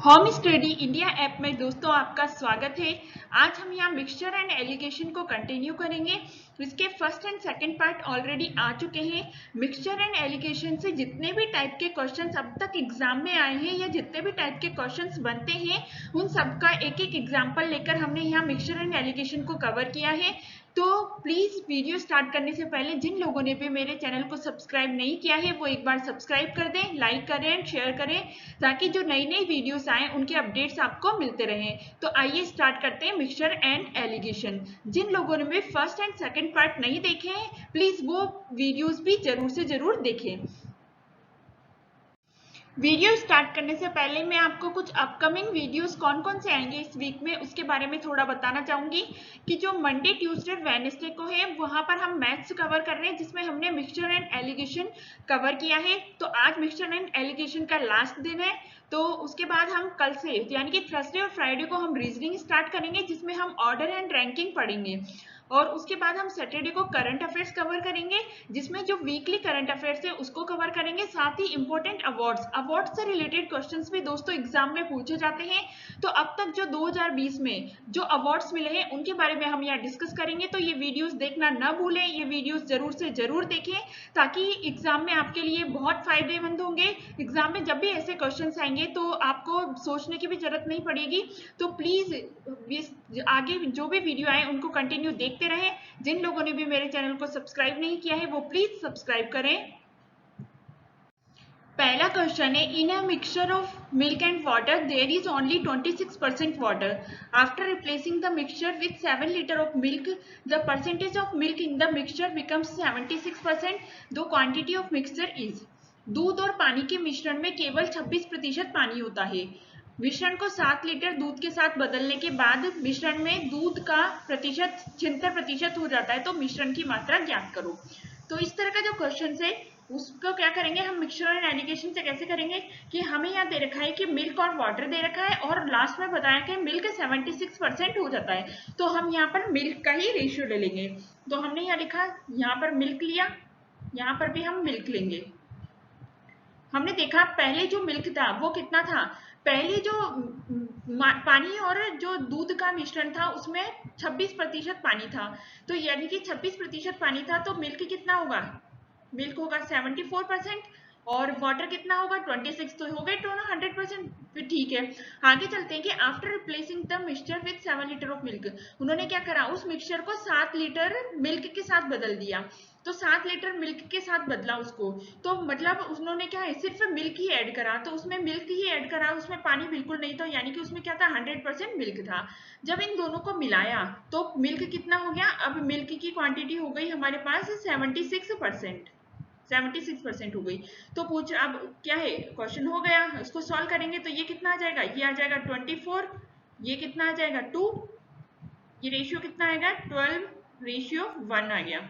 Home study India app में दोस्तों आपका स्वागत है। आज हम यहाँ मिक्सचर एंड एलिगेशन को कंटिन्यू करेंगे। इसके first and second part already आ चुके हैं। मिक्सचर एंड एलिगेशन से जितने भी टाइप के क्वेश्चंस अब तक एग्जाम में आए हैं या जितने भी टाइप के क्वेश्चंस बनते हैं उन सबका एक एक एग्जाम्पल लेकर हमने यहाँ मिक्सचर एंड एलिगेशन को कवर किया है। तो प्लीज वीडियो स्टार्ट करने से पहले जिन लोगों ने भी मेरे चैनल को सब्सक्राइब नहीं किया है वो एक बार सब्सक्राइब कर दें, लाइक करें एंड शेयर करें ताकि जो नई नई वीडियोस आए उनके अपडेट्स आपको मिलते रहें। तो आइए स्टार्ट करते हैं मिक्सचर एंड एलिगेशन। जिन लोगों ने भी फर्स्ट एंड सेकंड पार्ट नहीं देखे हैं प्लीज वो वीडियोस भी जरूर से जरूर देखें। वीडियो स्टार्ट करने से पहले मैं आपको कुछ अपकमिंग वीडियोस कौन कौन से आएंगे इस वीक में उसके बारे में थोड़ा बताना चाहूंगी कि जो मंडे ट्यूसडे वेडनेसडे को है वहां पर हम मैथ्स कवर कर रहे हैं जिसमें हमने मिक्सचर एंड एलिगेशन कवर किया है। तो आज मिक्सचर एंड एलिगेशन का लास्ट दिन है। तो उसके बाद हम कल से यानी कि थर्सडे और फ्राइडे को हम रीजनिंग स्टार्ट करेंगे जिसमें हम ऑर्डर एंड रैंकिंग पढ़ेंगे और उसके बाद हम सैटरडे को करंट अफेयर्स कवर करेंगे जिसमें जो वीकली करंट अफेयर्स है उसको कवर करेंगे। साथ ही इंपॉर्टेंट अवार्ड्स से रिलेटेड क्वेश्चंस भी दोस्तों एग्जाम में पूछे जाते हैं। तो अब तक जो 2020 में जो अवार्ड्स मिले हैं उनके बारे में हम यहाँ डिस्कस करेंगे। तो ये वीडियोस देखना न भूलें, ये वीडियोस जरूर से जरूर देखें ताकि एग्जाम में आपके लिए बहुत फायदेमंद होंगे। एग्जाम में जब भी ऐसे क्वेश्चन आएंगे तो आपको सोचने की भी जरूरत नहीं पड़ेगी। तो प्लीज आगे जो भी वीडियो आए उनको कंटिन्यू देखते रहें। जिन लोगों ने भी मेरे चैनल को सब्सक्राइब नहीं किया है वो प्लीज सब्सक्राइब करें। पहला क्वेश्चन है, in a mixture of milk and water there is only 26% water. After replacing the mixture with 7 litre of milk the percentage of milk in the mixture becomes 76%। The quantity of mixture is. दूध और पानी के मिश्रण में केवल 26% पानी होता है। मिश्रण को 7 लीटर दूध के साथ बदलने के बाद मिश्रण में दूध का प्रतिशत 76% हो जाता है। तो मिश्रण की मात्रा ज्ञात करो। तो इस तरह का जो क्वेश्चन है उसको क्या करेंगे हम मिक्सचर एंड एलिगेशन से कैसे करेंगे कि हमें यहाँ दे रखा है कि मिल्क और वाटर दे रखा है और लास्ट में बताया कि मिल्क 76% हो जाता है। तो हम यहाँ पर मिल्क का ही रेशियो ले लेंगे। तो हमने यहाँ लिखा, यहाँ पर मिल्क लिया, यहाँ पर भी हम मिल्क लेंगे। हमने देखा पहले जो मिल्क था वो कितना था, पहले जो पानी और जो दूध का मिश्रण था उसमें 26% पानी था। तो यानी कि 26% पानी था तो मिल्क कितना होगा, मिल्क होगा 74% और वाटर कितना होगा 26। तो हो गए दोनों 100%। फिर ठीक है, आगे चलते हैं कि after replacing the mixture with 7 litre of milk, उन्होंने क्या करा उस मिक्सचर को 7 लीटर मिल्क के साथ बदल दिया। तो 7 लीटर मिल्क के साथ बदला उसको, तो मतलब उन्होंने क्या है सिर्फ मिल्क ही ऐड करा। तो उसमें मिल्क ही ऐड करा, उसमें पानी बिल्कुल नहीं था, यानी कि उसमें क्या था 100% मिल्क था। जब इन दोनों को मिलाया तो मिल्क कितना हो गया, अब मिल्क की क्वांटिटी हो गई हमारे पास 76%। 76% हो गई। तो पूछ अब क्या है, क्वेश्चन हो गया, इसको सॉल्व करेंगे तो ये कितना आ जाएगा, ये आ जाएगा 24, ये कितना आ जाएगा 2, ये रेशियो कितना आएगा 12:1 आ गया।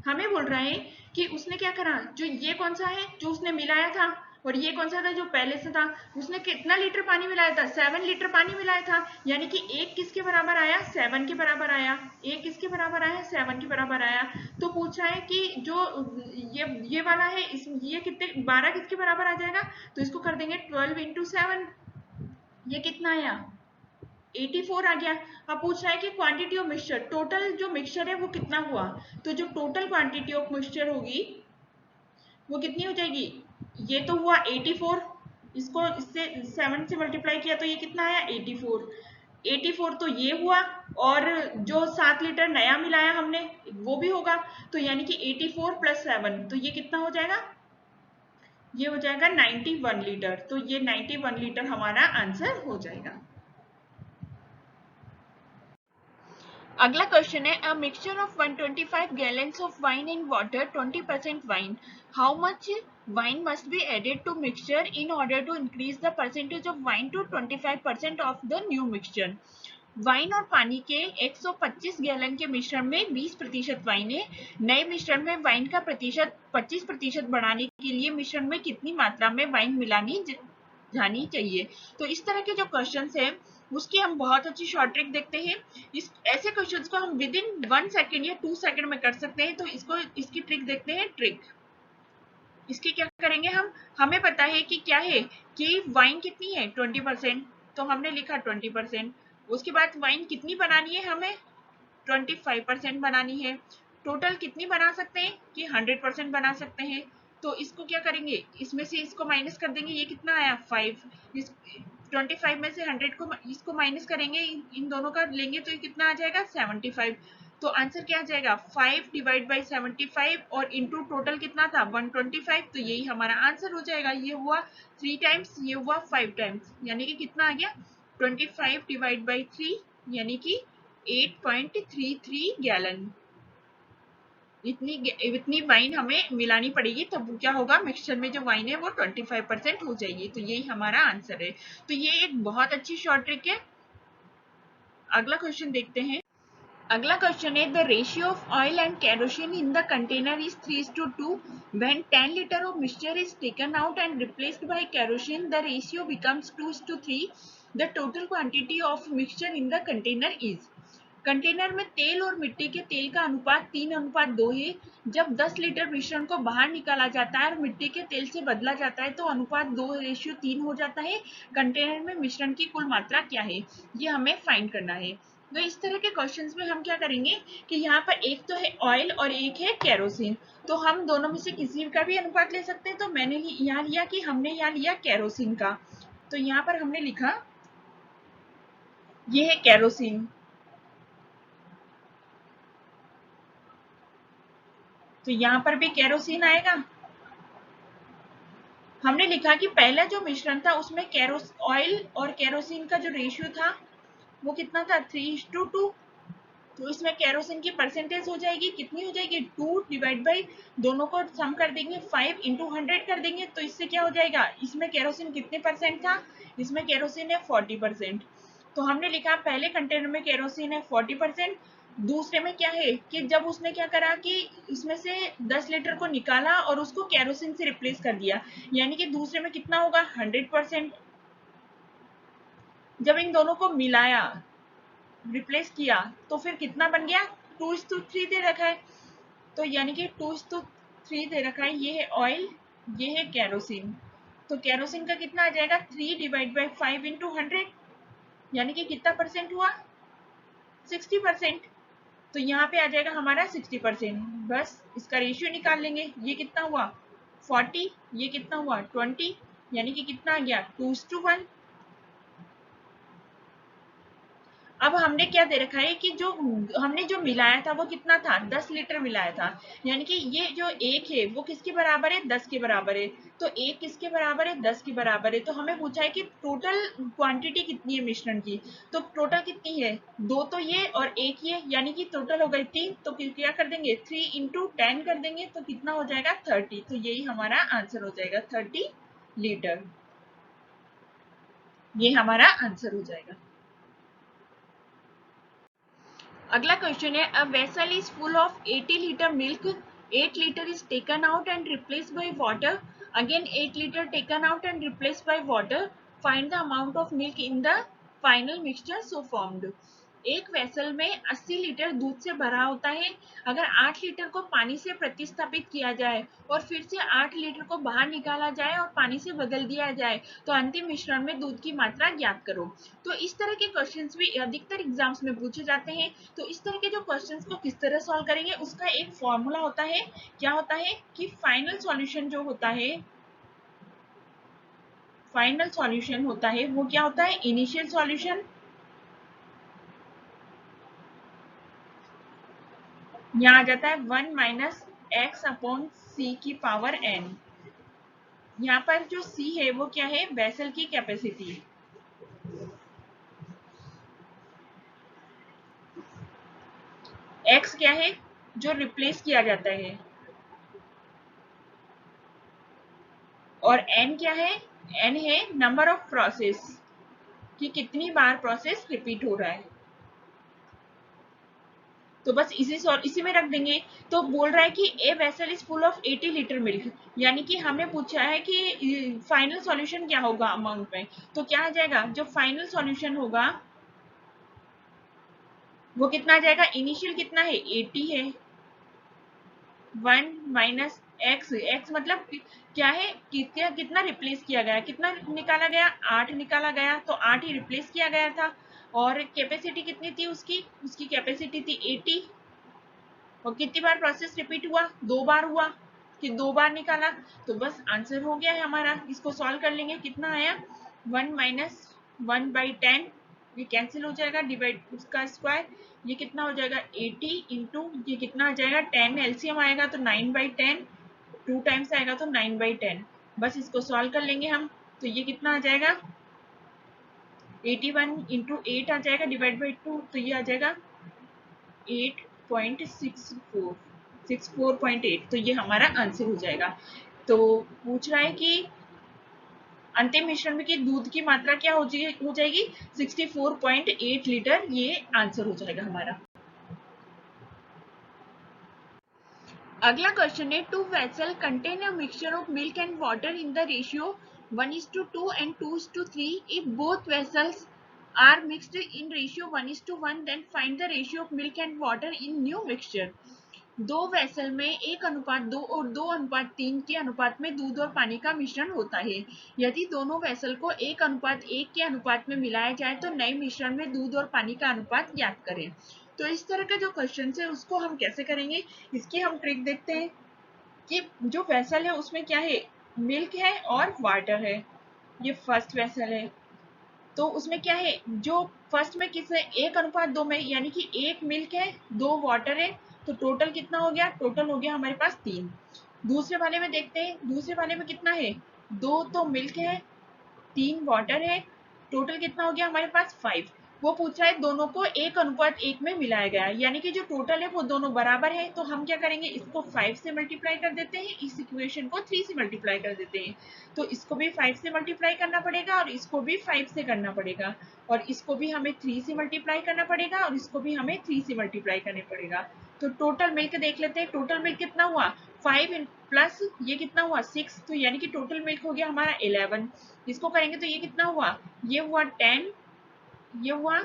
हमें बोल रहा है कि उसने क्या करा, जो ये कौन सा है जो उसने मिलाया था और ये कौन सा था जो पहले से था, उसने कितना लीटर पानी मिलाया था 7 लीटर पानी मिलाया था। यानी कि एक किसके बराबर आया 7 के बराबर आया, एक किसके बराबर आया 7 के बराबर आया। तो पूछ रहा है कि जो ये वाला है इस ये कितने 12 किसके बराबर आ जाएगा, तो इसको कर देंगे 12 × 7, ये कितना आया 84 आ गया। अब पूछ रहा है कि क्वांटिटी ऑफ मिक्सचर, टोटल जो मिक्सचर है वो कितना हुआ। तो जो टोटल क्वांटिटी ऑफ मिक्सचर होगी वो कितनी हो जाएगी, ये तो हुआ 84, इसको इससे 7 से मल्टीप्लाई किया तो ये कितना आया 84। 84 तो ये हुआ और जो 7 लीटर नया मिलाया हमने वो भी होगा। तो यानी कि 84 + 7 तो ये कितना हो जाएगा, ये हो जाएगा 91 लीटर। तो ये 91 लीटर हमारा आंसर हो जाएगा। अगला क्वेश्चन है, a mixture of 125 gallons of wine and water 20% wine, how much wine must be added to mixture in order to increase the percentage of wine to 25% of the new mixture. Wine और पानी के 125 gallon के मिश्रण में 20% wine है। नए मिश्रण में वाइन का प्रतिशत 25% बढ़ाने के लिए मिश्रण में कितनी मात्रा में वाइन मिलानी जानी चाहिए। तो इस तरह के जो क्वेश्चंस है उसकी हम बहुत अच्छी शॉर्ट ट्रिक देखते हैं। इस ऐसे क्वेश्चंस को हम विद इन 1 सेकेंड या 2 सेकेंड में कर सकते हैं। तो इसकी ट्रिक देखते हैं। ट्रिक इसके क्या करेंगे हम, हमें पता है कि क्या है कि वाइन कितनी है 20%, तो हमने लिखा 20%। उसके बाद वाइन कितनी बनानी है हमें, 25% बनानी है। टोटल कितनी बना सकते हैं कि 100% बना सकते हैं। तो इसको क्या करेंगे, इसमें से इसको माइनस कर देंगे, ये कितना आया 5। इस 25 में से 100 को इसको माइनस करेंगे, इन दोनों का लेंगे तो ये कितना आ जाएगा 75। तो आंसर क्या आ जाएगा 5 डिवाइड बाई 75 और इंटू टोटल कितना था 125। तो यही हमारा आंसर हो जाएगा। ये हुआ 3 टाइम्स, ये हुआ 5 टाइम्स, यानी कि कितना आ गया 25 डिवाइड बाई 3 यानी कि 8.33 गैलन। इतनी वाइन हमें मिलानी पड़ेगी, तब क्या होगा मिक्सचर में जो वाइन है वो 25% हो जाएगी। तो यही हमारा आंसर है। तो ये एक बहुत अच्छी शॉर्ट ट्रिक है। अगला क्वेश्चन देखते हैं। अगला क्वेश्चन है the ratio of oil and kerosene in the container is 3:2 when 10 litre of mixture is taken out and replaced bye kerosene the ratio becomes 2:3 the total quantity of mixture in the container is. Container में तेल और मिट्टी के तेल का अनुपात 3:2 है। जब 10 लीटर मिश्रण को बाहर निकाला जाता है और मिट्टी के तेल से बदला जाता है तो अनुपात 2:3 हो जाता है। कंटेनर में मिश्रण की कुल मात्रा क्या है, ये हमें फाइंड करना है। तो इस तरह के क्वेश्चंस में हम क्या करेंगे कि यहाँ पर एक तो है ऑयल और एक है केरोसिन, तो हम दोनों में से किसी का भी अनुपात ले सकते हैं। तो मैंने यहाँ लिया कि हमने यहाँ लिया केरोसिन का, तो यहाँ पर हमने लिखा ये है केरोसिन, तो यहाँ पर भी केरोसिन आएगा। हमने लिखा कि पहला जो मिश्रण था उसमें ऑयल और केरोसिन का जो रेशियो था वो कितना था 3:2। तो इसमें केरोसिन की परसेंटेज हो जाएगी, कितनी हो जाएगी 2 डिवाइड बाई दोनों को सम कर देंगे 5 इंटू 100 कर देंगे। तो इससे क्या हो जाएगा, इसमें केरोसिन कितने परसेंट था, इसमें केरोसिन है 40%। तो हमने लिखा पहले कंटेनर में केरोसिन है 40%। दूसरे में क्या है कि जब उसने क्या करा कि इसमें से 10 लीटर को निकाला और उसको केरोसिन से रिप्लेस कर दिया, यानी कि दूसरे में कितना होगा 100%। जब इन दोनों को मिलाया रिप्लेस किया तो फिर कितना बन गया 2:3 दे रखा है। तो यानी कि 2:3 दे रखा है। ये है ऑयल, ये है केरोसिन। तो केरोसिन का कितना आ जाएगा 3 डिवाइड बाई 5 इंटू 100, यानी कि कितना परसेंट हुआ 60%। तो यहाँ पे आ जाएगा हमारा 60%। बस इसका रेशियो निकाल लेंगे, ये कितना हुआ 40, ये कितना हुआ 20, यानी कि कितना आ गया 2:1। अब हमने क्या दे रखा है कि जो हमने जो मिलाया था वो कितना था 10 लीटर मिलाया था, यानी कि ये जो एक है वो किसके बराबर है 10 के बराबर है। तो एक किसके बराबर है 10 के बराबर है। तो हमें पूछा है कि टोटल क्वांटिटी कितनी है मिश्रण की, तो टोटल कितनी है दो तो ये और एक ये, यानी कि टोटल हो गई 3। तो क्या कर देंगे 3 इंटू 10 कर देंगे तो कितना हो जाएगा 30। तो यही हमारा आंसर हो जाएगा 30 लीटर, ये हमारा आंसर हो जाएगा। अगला क्वेश्चन है a vessel is full of 80 litre milk, 8 litre is taken out and replaced by water, again 8 litre taken out and replaced by water, find the amount of milk in the final mixture so formed. एक vessel में 80 litre दूध से भरा होता है। अगर 8 litre को पानी से प्रतिस्थापित किया जाए और फिर से 8 लीटर को बाहर निकाला जाए और पानी से बदल दिया जाए तो अंतिम मिश्रण में दूध की मात्रा ज्ञात करो। तो इस तरह के क्वेश्चंस भी अधिकतर एग्जाम्स में पूछे जाते हैं। तो इस तरह के जो क्वेश्चंस को किस तरह सॉल्व करेंगे उसका एक फॉर्मूला होता है। क्या होता है कि फाइनल सॉल्यूशन जो होता है, फाइनल सॉल्यूशन होता है वो क्या होता है इनिशियल सॉल्यूशन, यहाँ आ जाता है 1 माइनस एक्स अपॉन सी की पावर एन। यहाँ पर जो सी है वो क्या है वेसल की कैपेसिटी, एक्स क्या है जो रिप्लेस किया जाता है, और एन क्या है, एन है नंबर ऑफ प्रोसेस कि कितनी बार प्रोसेस रिपीट हो रहा है। तो बस इसी में रख देंगे। तो बोल रहा है कि a vessel is full of 80 litre milk, यानी कि हमें पूछा है कि फाइनल सॉल्यूशन क्या होगा अमाउंट में। तो क्या आ जाएगा जो फाइनल सॉल्यूशन होगा वो कितना आ जाएगा, इनिशियल कितना है 80 है, 1 माइनस एक्स, एक्स मतलब क्या है, कितना रिप्लेस किया गया, कितना निकाला गया, 8 निकाला गया, तो 8 ही रिप्लेस किया गया था। और कैपेसिटी कितनी थी उसकी, उसकी कैपेसिटी थी 80। और कितनी बार प्रोसेस रिपीट हुआ, 2 बार हुआ, कि 2 बार निकाला। तो बस आंसर हो गया है हमारा। इसको सॉल्व कर लेंगे, कितना आया, 1 माइनस 1/10, ये कैंसिल हो जाएगा, डिवाइड उसका स्क्वायर, ये कितना हो जाएगा 80 इंटू ये कितना आ जाएगा 10, एलसीएम आएगा तो 9/10, 2 टाइम्स आएगा तो 9/10। बस इसको सॉल्व कर लेंगे हम, तो ये कितना आ जाएगा 81 इंटू 8 आ जाएगा, डिवाइड बाई 2, तो ये आ जाएगा 8.64, 64.8, तो ये हमारा आंसर हो जाएगा। तो पूछ रहा है कि अंतिम मिश्रण में की दूध की मात्रा क्या हो जाएगी 64.8 लीटर, ये आंसर हो जाएगा हमारा। अगला क्वेश्चन है, two vessel contain a mixture of milk and water in the ratio 1:2 and 2:3. If both vessels are mixed in ratio 1:1, then find the ratio of milk and water in new mixture. दो vessel में 1:2 और 2:3 के अनुपात में दूध और पानी का मिश्रण होता है। यदि दोनों वेसल को 1:1 के अनुपात में मिलाया जाए तो नए मिश्रण में दूध और पानी का अनुपात ज्ञात करें। तो इस तरह का जो क्वेश्चन है उसको हम कैसे करेंगे, इसकी हम ट्रिक देखते हैं कि जो वेसल है उसमें क्या है, मिल्क है और वाटर है। ये फर्स्ट वेसल है, तो उसमें क्या है, जो फर्स्ट में किस है 1:2 में, यानी कि 1 मिल्क है 2 वाटर है, तो टोटल कितना हो गया, टोटल हो गया हमारे पास 3। दूसरे वाले में देखते हैं, दूसरे वाले में कितना है, 2 तो मिल्क है 3 वाटर है, टोटल कितना हो गया हमारे पास 5। वो पूछ रहा है दोनों को 1:1 में मिलाया गया, यानी कि जो टोटल है वो दोनों बराबर है, तो हम क्या करेंगे, इसको 5 से मल्टीप्लाई कर देते हैं, इस इक्वेशन को 3 से मल्टीप्लाई कर देते हैं। तो इसको भी 5 से मल्टीप्लाई करना पड़ेगा और इसको भी 5 से करना पड़ेगा, और इसको भी हमें 3 से मल्टीप्लाई करना पड़ेगा और इसको भी हमें 3 से मल्टीप्लाई करना पड़ेगा। तो टोटल मिल्क देख लेते हैं, टोटल मिल्क कितना हुआ 5 प्लस ये कितना हुआ 6, तो यानी कि टोटल मिल्क हो गया हमारा 11। इसको करेंगे तो ये कितना हुआ, ये हुआ 10, ये हुआ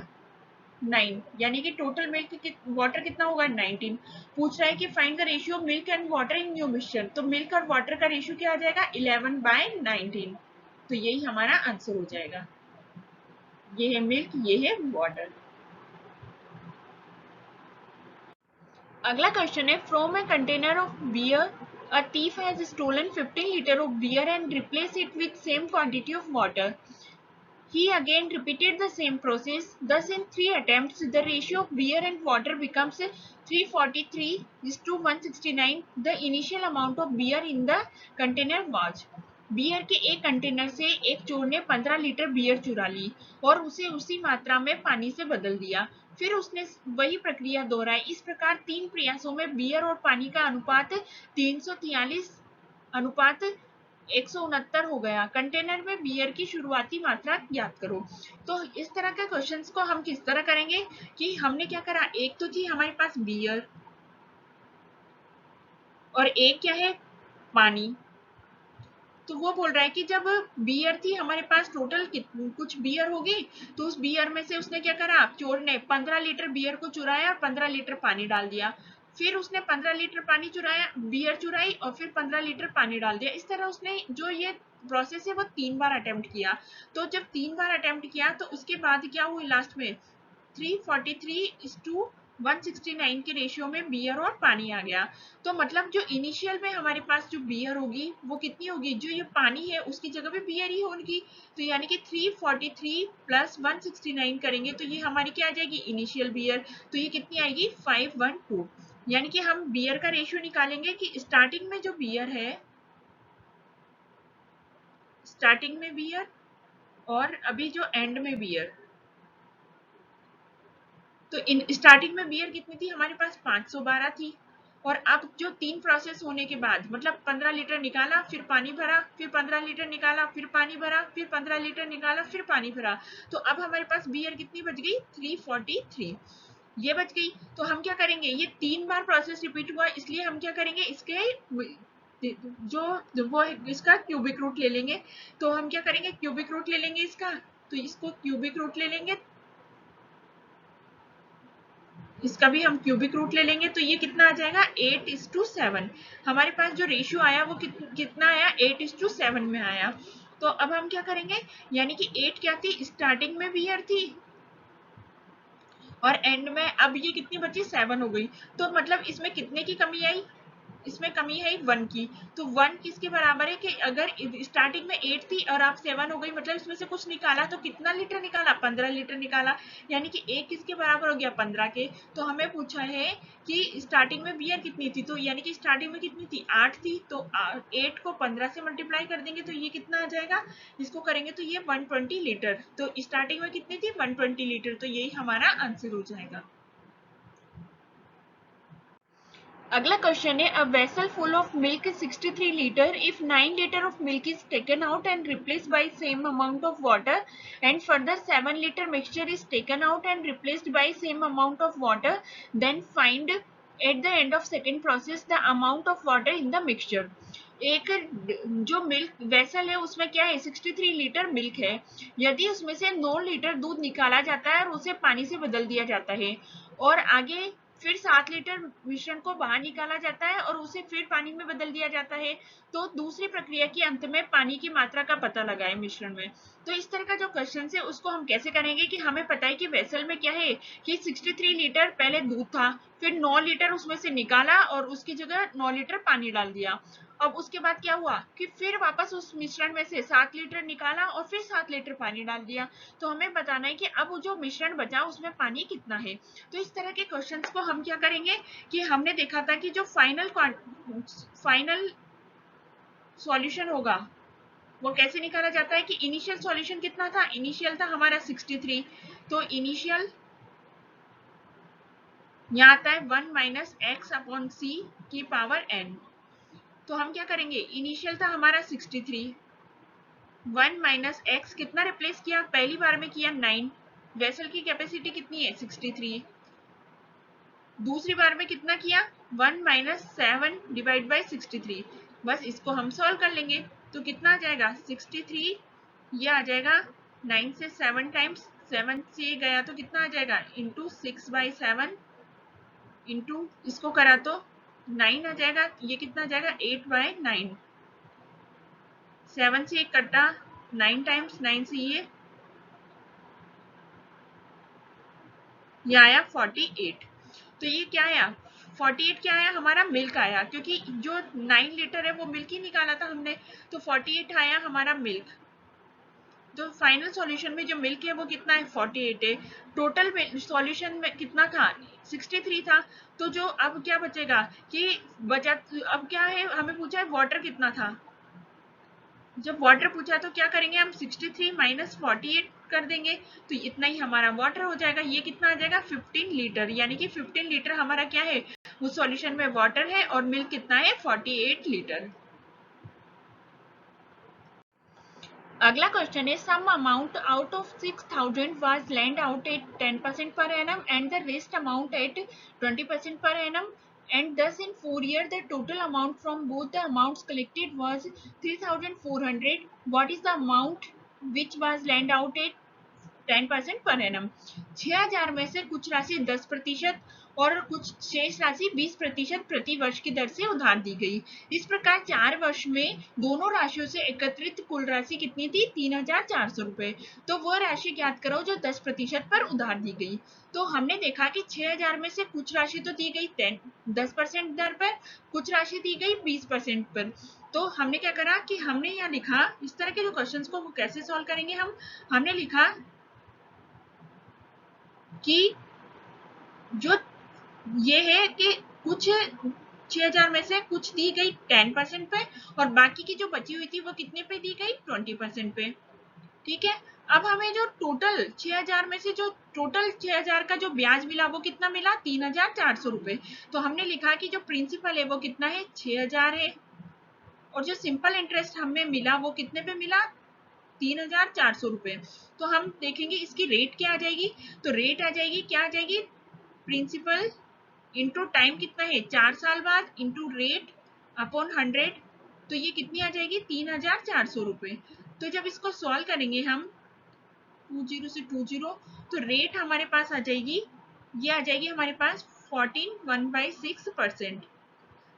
9, यानी कि टोटल मिल्क वाटर कितना होगा 19। पूछ रहा है कि find the ratio of milk and water in new mixture, तो मिल्क और वाटर का रेशियो क्या आ जाएगा 11/19, तो यही हमारा आंसर हो जाएगा। ये है मिल्क, ये है वाटर। अगला क्वेश्चन है, from a container of beer a thief has stolen 15 liter of beer and replaced it with same quantity of water. He again repeated the same process. Thus, in 3 attempts, the ratio of beer and water becomes 343:169. The initial amount of beer in the container was. Beer के एक container से एक चोर ने 15 litre beer चुरा ली और उसे उसी मात्रा में पानी से बदल दिया। फिर उसने वही प्रक्रिया दोहराई। इस प्रकार 3 प्रयासों में बियर और पानी का अनुपात 343 अनुपात 169 हो गया। कंटेनर में बियर की शुरुआती मात्रा ज्ञात करो। तो इस तरह के क्वेश्चंस को हम किस तरह करेंगे कि हमने क्या करा, एक तो थी हमारे पास बियर और एक क्या है पानी। तो वो बोल रहा है कि जब बियर थी हमारे पास टोटल कुछ बियर होगी, तो उस बियर में से उसने क्या करा, चोर ने 15 लीटर बियर को चुराया और 15 लीटर पानी डाल दिया। फिर उसने 15 लीटर पानी चुराया, बियर चुराई और फिर 15 लीटर पानी डाल दिया। इस तरह उसने जो ये प्रोसेस है वो 3 बार अटेम्प्ट किया। तो जब 3 बार अटेम्प्ट किया तो उसके बाद क्या हुई लास्ट में 343:169 के रेशियो में बियर और पानी आ गया। तो मतलब जो इनिशियल में हमारे पास जो बियर होगी वो कितनी होगी, जो ये पानी है उसकी जगह पे बियर ही होगी। तो यानी कि 343 प्लस 169 करेंगे तो ये हमारी क्या आ जाएगी इनिशियल बियर, तो ये कितनी आएगी 512। यानी कि हम बियर का रेशियो निकालेंगे कि स्टार्टिंग में जो बियर है, स्टार्टिंग में बियर और अभी जो एंड में बियर। तो इन स्टार्टिंग में बियर कितनी थी हमारे पास 512 थी, और अब जो 3 प्रोसेस होने के बाद मतलब 15 लीटर निकाला फिर पानी भरा, फिर 15 लीटर निकाला फिर पानी भरा, फिर 15 लीटर निकाला फिर पानी भरा, तो अब हमारे पास बियर कितनी बच गई 343, ये बच गई। तो हम क्या करेंगे, ये 3 बार प्रोसेस रिपीट हुआ इसलिए हम क्या करेंगे, इसके जो वो इसका क्यूबिक रूट ले लेंगे। तो हम क्या करेंगे, क्यूबिक रूट ले लेंगे इसका, तो इसको क्यूबिक रूट ले लेंगे इसका भी हम क्यूबिक रूट ले लेंगे, तो ये कितना आ जाएगा 8:7। हमारे पास जो रेशियो आया वो कितना आया 8:7 में आया। तो अब हम क्या करेंगे, यानी कि 8 क्या थी, स्टार्टिंग में वियर थी और एंड में अब ये कितनी बची 7 हो गई। तो मतलब इसमें कितने की कमी आई, इसमें कमी है 1 की। तो 1 किसके बराबर है कि अगर स्टार्टिंग में 8 थी और आप 7 हो गई, मतलब इसमें से कुछ निकाला तो कितना लीटर निकाला, 15 लीटर निकाला। यानी कि एक किसके बराबर हो गया 15 के। तो हमें पूछा है कि स्टार्टिंग में बियर कितनी थी, तो यानी कि स्टार्टिंग में कितनी थी 8 थी, तो 8 को 15 से मल्टीप्लाई कर देंगे तो ये कितना आ जाएगा, इसको करेंगे तो ये 120 लीटर। तो स्टार्टिंग में कितनी थी 120 लीटर, तो यही हमारा आंसर हो जाएगा। अगला क्वेश्चन है, a vessel full of milk 63 litre, if 9 litre of milk is taken out and replaced by same amount of water and further 7 litre mixture is taken out and replaced by same amount of water, then find at the end of second process the amount of water in the mixture. एक जो milk vessel है उसमें क्या है 63 litre milk है। यदि उसमें से 9 लीटर दूध निकाला जाता है और उसे पानी से बदल दिया जाता है, और आगे फिर 7 लीटर मिश्रण को बाहर निकाला जाता है और उसे फिर पानी में बदल दिया जाता है, तो दूसरी प्रक्रिया के अंत में पानी की मात्रा का पता लगाएं मिश्रण में। तो इस तरह का जो क्वेश्चन है उसको हम कैसे करेंगे कि हमें पता है कि वेसल में क्या है कि 63 लीटर पहले दूध था, फिर 9 लीटर उसमें से निकाला और उसकी जगह 9 लीटर पानी डाल दिया। अब उसके बाद क्या हुआ कि फिर वापस उस मिश्रण में से 7 लीटर निकाला और फिर 7 लीटर पानी डाल दिया। तो हमें बताना है कि अब जो मिश्रण बचा उसमें पानी कितना है। तो इस तरह के क्वेश्चंस को हम क्या करेंगे कि हमने देखा था कि जो फाइनल सॉल्यूशन होगा वो कैसे निकाला जाता है कि इनिशियल सॉल्यूशन कितना था, इनिशियल था हमारा 63। तो इनिशियल यहाँ आता है 1 माइनस एक्स अपॉन सी की पावर n। तो हम क्या करेंगे, इनिशियल था हमारा 63, 1 माइनस एक्स कितना रिप्लेस किया, पहली बार में किया 9, वेसल की कैपेसिटी कितनी है 63, दूसरी बार में कितना किया 1 माइनस 7 डिवाइड बाई 63। बस इसको हम सॉल्व कर लेंगे तो कितना आ जाएगा 63, ये आ जाएगा 9 से 7 टाइम्स, 7 से गया तो कितना आ जाएगा इंटू 6/7 इंटू इसको करा तो 9 आ जाएगा, ये कितना आ जाएगा 8/9, 7 से एक कटा 9 टाइम्स 9 से ये आया 48। तो ये क्या आया 48 क्या आया हमारा मिल्क आया, क्योंकि जो 9 लीटर है वो मिल्क ही निकाला था हमने, तो 48 आया हमारा मिल्क। तो फाइनल सॉल्यूशन में जो मिल्क है वो कितना है 48 है। टोटल सॉल्यूशन में कितना था 63 था। तो जो अब क्या बचेगा कि बचा, अब क्या है हमें पूछा है वाटर कितना था, जब वाटर पूछा तो क्या करेंगे हम 63 माइनस 48 कर देंगे, तो इतना ही हमारा वाटर हो जाएगा। ये कितना आ जाएगा 15 लीटर, यानी कि 15 लीटर हमारा क्या है उस सॉल्यूशन में वाटर है और मिल्क कितना है 48 लीटर। अगला क्वेश्चन है, some amount out of 6000 was lend out at 10% per annum and the rest amount at 20% per annum, and thus in 4 years the total amount from both the amounts collected was 3400. What is the amount which was lent out at 10% per annum. 6000 में से कुछ राशि 10% और कुछ शेष राशि 20% प्रति वर्ष की दर से उधार दी गई। इस प्रकार 4 वर्ष में दोनों राशियों से एकत्रित कुल राशि कितनी थी 3400 रुपए। तो वह राशि ज्ञात करो जो 10% पर उधार दी गई। तो हमने देखा कि 6000 में से कुछ राशि तो दी गई 10% दर पर, कुछ राशि दी गई 20% पर। तो हमने क्या करा कि हमने यहाँ लिखा, इस तरह के जो क्वेश्चंस को कैसे सॉल्व करेंगे हमने लिखा कि जो ये है कि कुछ 6000 में से कुछ दी गई 10% पे और बाकी की जो बची हुई थी वो कितने पे दी गई 20% पे। ठीक है, अब हमें जो टोटल 6000 में से जो टोटल 6000 का जो ब्याज मिला वो कितना मिला 3400 रुपए। तो हमने लिखा कि जो प्रिंसिपल है वो कितना है 6000 है और जो सिंपल इंटरेस्ट हमें मिला वो कितने पे मिला 3400 रुपए। तो हम देखेंगे इसकी रेट क्या आ जाएगी, तो रेट आ जाएगी क्या आ जाएगी प्रिंसिपल इंटू टाइम कितना है 4 साल बाद इंटू रेट अपॉन 100। तो ये कितनी आ जाएगी 3400 रुपए। तो जब इसको सॉल्व करेंगे हम 20 से 20, तो रेट हमारे पास आ जाएगी ये आ जाएगी हमारे पास 14 1/6%।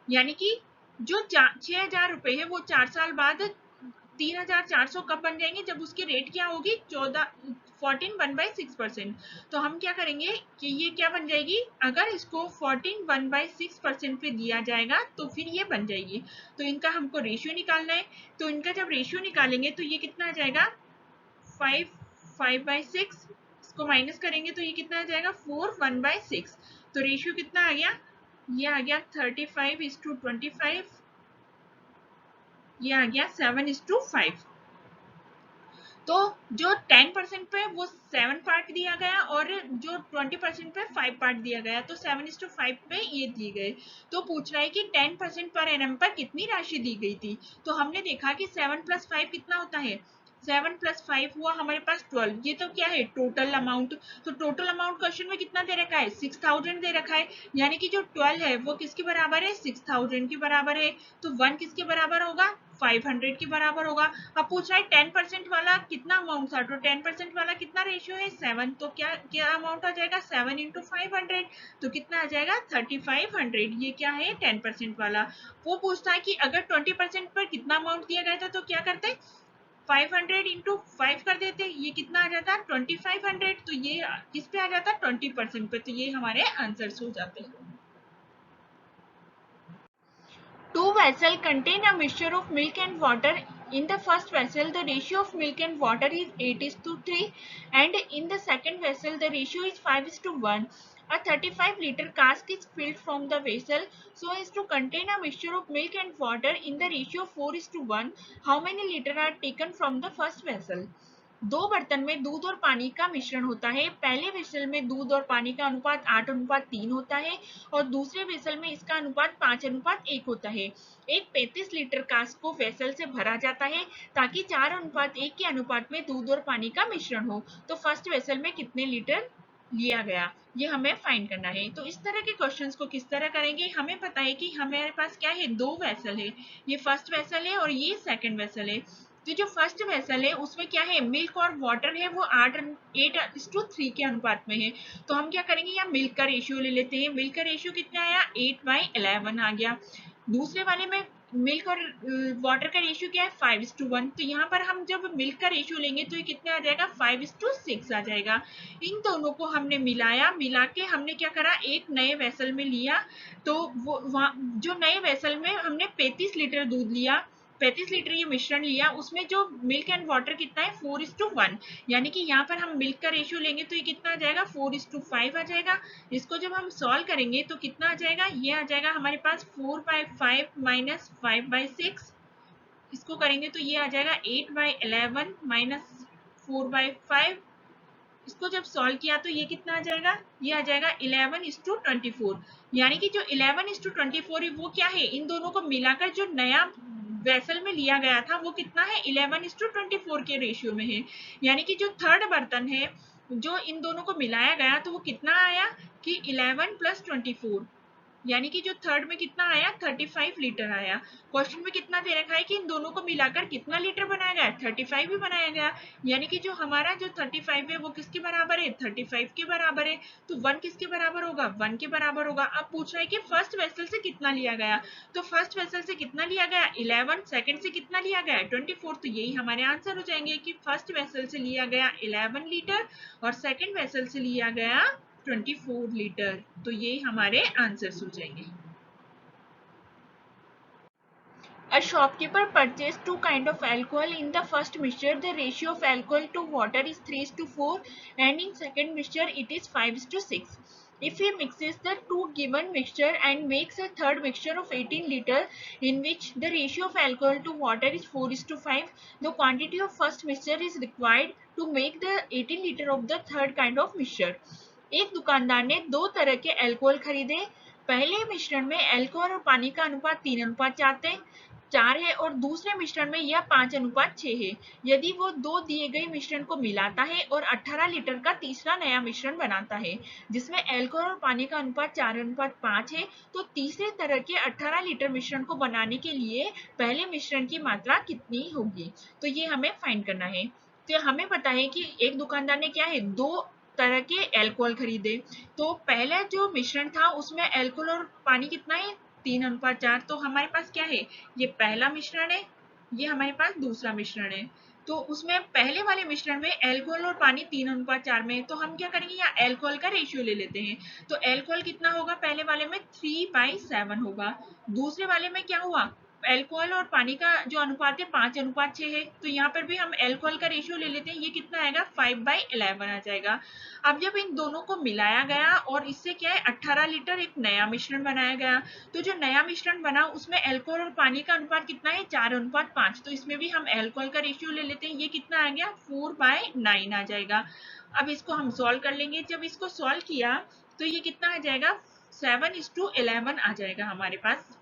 यानी कि जो 6,000 रुपए है वो 4 साल बाद 3,400 कब बन जाएंगे, जब उसकी रेट क्या होगी 14 1/6%। तो हम क्या करेंगे कि ये क्या बन जाएगी, अगर इसको 14 1/6% पे दिया जाएगा तो फिर ये बन जाएगी। तो इनका हमको रेशियो निकालना है। तो इनका जब रेशियो निकालेंगे तो ये कितना आ जाएगा 5/6, इसको माइनस करेंगे तो ये कितना आ जाएगा 4 1/6। तो रेशियो कितना आ गया, ये आ गया 35:25, ये आ गया 7:5। तो जो 10% पे वो 7 पार्ट दिया गया और जो 20% पे 5 पार्ट दिया गया, तो 7:5 पे ये दिए गए। तो पूछ रहा है कि 10% पर एनम पर कितनी राशि दी गई थी। तो हमने देखा कि 7 + 5 कितना होता है, 7 + 5 हुआ हमारे पास 12। ये तो क्या है टोटल अमाउंट। तो टोटल अमाउंट क्वेश्चन में कितना दे रखा है 6000 दे रखा है। यानी कि जो 12 है वो किसके बराबर है 6000 के बराबर है। तो 1 किसके बराबर होगा 500 के बराबर होगा। अब पूछ रहा है 10% वाला कितना अमाउंट था, तो 10% वाला कितना रेशियो है 7। तो क्या क्या अमाउंट आ जाएगा 7 × 500। तो कितना आ जाएगा 3500। ये क्या है 10% वाला। वो पूछता है कि अगर 20% पर कितना अमाउंट दिया गया था तो क्या करते 500 × 5 कर देते, ये कितना आ जाता 2500। तो ये किस पे आ जाता 20% पे। तो ये हमारे आंसर्स हो जाते हैं। Two vessels contain a mixture of milk and water. In the first vessel, the ratio of milk and water is 8:3, and in the second vessel, the ratio is 5:1. A 35-liter cask is filled from the vessel so as to contain a mixture of milk and water in the ratio 4:1. How many liters are taken from the first vessel? दो बर्तन में दूध और पानी का मिश्रण होता है। पहले वेसल में दूध और पानी का अनुपात 8:3 होता है और दूसरे वेसल में इसका अनुपात 5:1 होता है। एक 35 लीटर कांच को वेसल से भरा जाता है ताकि 4:1 के अनुपात में दूध और पानी का मिश्रण हो। तो फर्स्ट वेसल में कितने लीटर लिया गया, ये हमें फाइंड करना है। तो इस तरह के क्वेश्चंस को किस तरह करेंगे, हमें पता है कि हमारे पास क्या है दो वेसल है, ये फर्स्ट वेसल है और ये सेकंड वेसल है। तो जो फर्स्ट वेसल है उसमें क्या है मिल्क और वाटर है वो 8:3 के अनुपात में है। तो हम क्या करेंगे यहाँ मिल्क का रेशियो ले लेते हैं। मिल्क का रेशियो कितना आया 8/11 आ गया। दूसरे वाले में मिल्क और वाटर का रेशियो क्या है 5:1। तो यहाँ पर हम जब मिल्क का रेशियो लेंगे तो ये कितना आ जाएगा 5:6 आ जाएगा। इन दोनों को हमने मिलाया, मिला के हमने क्या करा एक नए वेसल में लिया। तो वो जो नए वेसल में हमने 35 लीटर दूध लिया, 35 लीटर ये मिश्रण लिया, उसमें जो मिल्क एंड वाटर कितना है 4:1। यानी कि यहाँ पर हम मिल्क का रेशियो लेंगे तो ये कितना आ जाएगा 4:5 आ जाएगा। इसको जब हम सॉल्व करेंगे तो कितना आ जाएगा, ये आ जाएगा हमारे पास 4/5 माइनस 5/6। इसको करेंगे तो ये आ जाएगा 8/11 माइनस 4/5। इसको जब सॉल्व किया तो ये कितना आ जाएगा, ये आ जाएगा 11:24। यानी कि जो 11:24 है वो क्या है इन दोनों को मिलाकर जो नया वेसल में लिया गया था वो कितना है 11:24 के रेशियो में है। यानी कि जो थर्ड बर्तन है जो इन दोनों को मिलाया गया तो वो कितना आया कि 11 + 24। यानी कि जो थर्ड में कितना आया 35 लीटर आया। क्वेश्चन में कितना दे रखा है कि इन दोनों को मिलाकर कितना लीटर बनाया गया 35 भी बनाया गया। यानी कि जो हमारा जो 35 है वो किसके बराबर है 35 के बराबर है। तो 1 किसके बराबर होगा 1 के बराबर होगा। अब पूछ रहा है कि फर्स्ट वेसल से कितना लिया गया, तो फर्स्ट वेसल से कितना लिया गया 11, सेकंड से कितना लिया गया 24। तो यही हमारे आंसर हो जाएंगे कि फर्स्ट वेसल से लिया गया 11 लीटर और सेकंड वेसल से लिया गया 24 लीटर। तो ये हमारे आंसर्स हो जाएंगे। A shopkeeper purchased two kinds of alcohol. In the first mixture, the ratio of alcohol to water is 3:4, and in second mixture, it is 5:6. If he mixes the two given mixture and makes a third mixture of 18 liter, in which the ratio of alcohol to water is 4:5, the quantity of first mixture is required to make the 18 liter of the third kind of mixture. एक दुकानदार ने दो तरह के alcohol खरीदे। पहले मिश्रण में अल्कोहल और पानी का अनुपात 3:4 है और दूसरे मिश्रण में यह 5:6 है। यदि वो दो दिए गए मिश्रण को मिलाता है और 18 लीटर का तीसरा नया मिश्रण बनाता है जिसमें अल्कोहल और पानी का अनुपात 4:5 है, तो तीसरे तरह के 18 लीटर मिश्रण को बनाने के लिए पहले मिश्रण की मात्रा कितनी होगी। तो ये हमें फाइंड करना है। तो हमें पता है कि एक दुकानदार ने क्या है दो तरह के अल्कोहल खरीदे। तो पहला जो मिश्रण था उसमें अल्कोहल और पानी कितना है, 3:4। तो हमारे पास क्या है, ये पहला मिश्रण है, ये हमारे पास दूसरा मिश्रण है। तो उसमें पहले वाले मिश्रण में अल्कोहल और पानी 3:4 में है, तो हम क्या करेंगे, यहाँ अल्कोहल का रेशियो ले लेते हैं। तो अल्कोहल कितना होगा, पहले वाले में 3/7 होगा। दूसरे वाले में क्या हुआ, अल्कोहल और पानी का जो अनुपात है 5:6 है। तो यहाँ पर भी हम अल्कोहल का रेशियो ले लेते हैं, ये कितना आएगा, 5/11 आ जाएगा। अब जब इन दोनों को मिलाया गया और इससे क्या है 18 लीटर एक नया मिश्रण बनाया गया। तो जो नया मिश्रण बना उसमें अल्कोहल और पानी का अनुपात कितना है, 4:5। तो इसमें भी हम अल्कोहल का रेशियो ले लेते हैं, ये कितना आ गया, 4/9 आ जाएगा। अब इसको हम सॉल्व कर लेंगे। जब इसको सॉल्व किया तो ये कितना आ जाएगा, 7:11 आ जाएगा हमारे पास।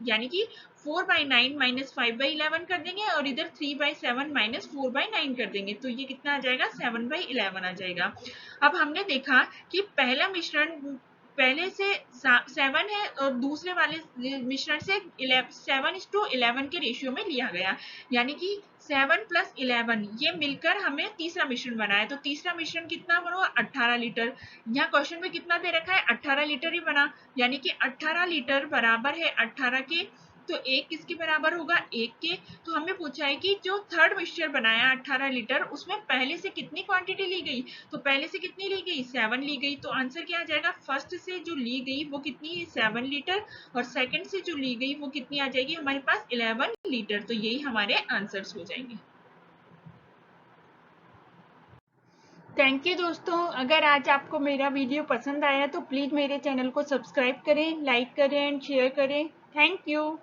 यानी कि 4/9 माइनस 5/11 कर देंगे और इधर 3/7 माइनस 4/9 कर देंगे, तो ये कितना आ जाएगा, 7/11 आ जाएगा। अब हमने देखा कि पहला मिश्रण पहले से 7 है और दूसरे वाले मिश्रण से 7:11 के रेशियो में लिया गया। यानी कि 7 + 11 ये मिलकर हमें तीसरा मिश्रण बना है। तो तीसरा मिश्रण कितना बना, 18 लीटर। यहाँ क्वेश्चन में कितना दे रखा है, 18 लीटर ही बना। यानी कि 18 लीटर बराबर है 18 के, तो एक किसके बराबर होगा, एक के। तो हमें पूछा है कि जो थर्ड मिक्सचर बनाया 18 लीटर उसमें पहले से कितनी क्वांटिटी ली गई। तो पहले से कितनी ली गई, 7 ली गई। तो आंसर क्या आ जाएगा, फर्स्ट से जो ली गई वो कितनी है, 7 लीटर, और सेकंड से जो ली गई वो कितनी आ जाएगी हमारे पास, 11 लीटर। तो यही हमारे आंसर्स हो जाएंगे। थैंक यू दोस्तों, अगर आज आपको मेरा वीडियो पसंद आया तो प्लीज़ मेरे चैनल को सब्सक्राइब करें, लाइक करें एंड शेयर करें। Thank you.